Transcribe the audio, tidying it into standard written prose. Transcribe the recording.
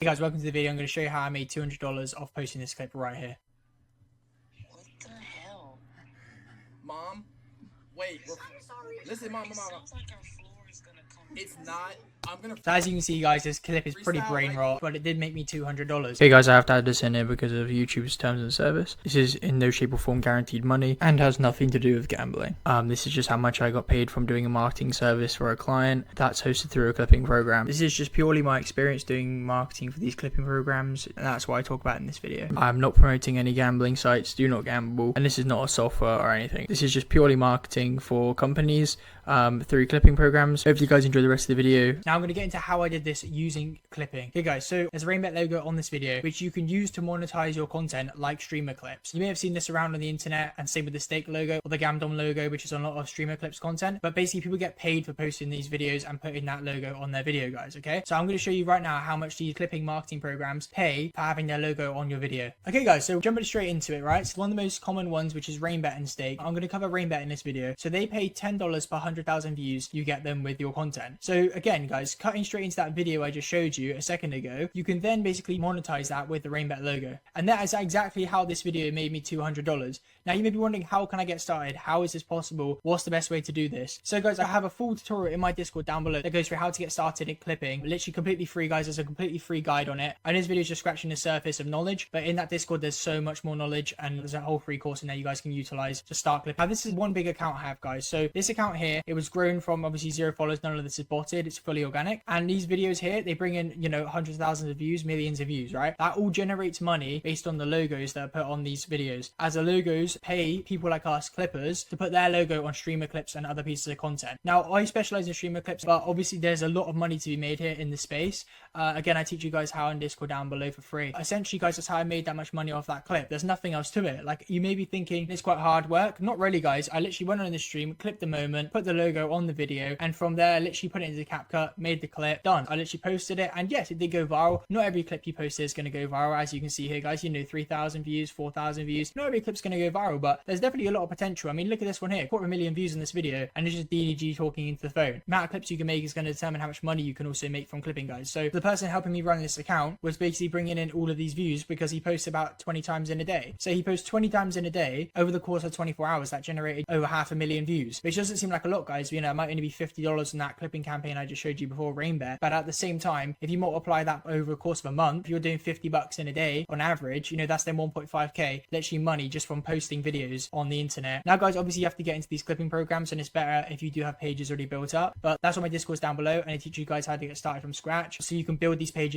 Hey guys, welcome to the video. I'm going to show you how I made $200 off posting this clip right here. What the hell? Mom, wait. Listen, mom. Sounds like our floor is gonna come. It's not. I'm gonna. So as you can see guys, this clip is pretty Freestyle, brain right? rot, but it did make me $200. Hey guys, I have to add this in here because of YouTube's terms and service. This is in no shape or form guaranteed money and has nothing to do with gambling. This is just how much I got paid from doing a marketing service for a client that's hosted through a clipping program. This is just purely my experience doing marketing for these clipping programs, and that's what I talk about in this video. I'm not promoting any gambling sites, do not gamble, and this is not a software or anything. This is just purely marketing for companies through clipping programs. Hopefully you guys enjoy the rest of the video. Now I'm going to get into how I did this using clipping. Okay guys, so there's a Rainbet logo on this video which you can use to monetize your content like streamer clips. You may have seen this around on the internet, and same with the Stake logo or the Gamdom logo, which is on a lot of streamer clips content. But basically people get paid for posting these videos and putting that logo on their video, guys. Okay, so I'm going to show you right now how much these clipping marketing programs pay for having their logo on your video. Okay guys, so jumping straight into it, right? So one of the most common ones, which is Rainbet and Stake. I'm going to cover Rainbet in this video. So they pay $10 per 100,000 views you get them with your content. So again guys, cutting straight into that video I just showed you a second ago, you can then basically monetize that with the Rainbet logo. And that is exactly how this video made me $200. Now you may be wondering, how can I get started? How is this possible? What's the best way to do this? So guys, I have a full tutorial in my Discord down below that goes through how to get started in clipping. Literally completely free guys, there's a completely free guide on it. And this video is just scratching the surface of knowledge, but in that Discord there's so much more knowledge, and there's a whole free course in there you guys can utilize to start clipping. Now this is one big account I have guys. So this account here, it was grown from obviously 0 followers, none of this is botted, it's fully organic. And these videos here, they bring in, you know, hundreds of thousands of views, millions of views, right? That all generates money based on the logos that are put on these videos, as the logos pay people like us clippers to put their logo on streamer clips and other pieces of content. Now I specialize in streamer clips, but obviously there's a lot of money to be made here in this space. Again, I teach you guys how in Discord down below for free. Essentially guys, that's how I made that much money off that clip. There's nothing else to it. Like, you may be thinking it's quite hard work. Not really guys. I literally went on the stream, clipped the moment, put the logo on the video, and from there literally put it into CapCut, made the clip, done. I literally posted it, and yes, it did go viral. Not every clip you post is going to go viral, as you can see here guys. You know, 3,000 views, 4,000 views. Not every clip's going to go viral, but there's definitely a lot of potential. I mean, look at this one here, 250,000 views in this video, and it's just DDG talking into the phone. The amount of clips you can make is going to determine how much money you can also make from clipping, guys. So the person helping me run this account was basically bringing in all of these views because he posts about 20 times in a day. So he posts 20 times in a day over the course of 24 hours. That generated over 500,000 views, which doesn't seem like a lot, guys. You know, it might only be $50 in that clipping campaign I just showed you before, Rainbet. But at the same time, if you multiply that over the course of a month, you're doing $50 in a day on average. You know, that's then 1.5k literally money just from posting videos on the internet. Now guys, obviously you have to get into these clipping programs, and it's better if you do have pages already built up. But that's what my Discord's down below, and I teach you guys how to get started from scratch so you can build these pages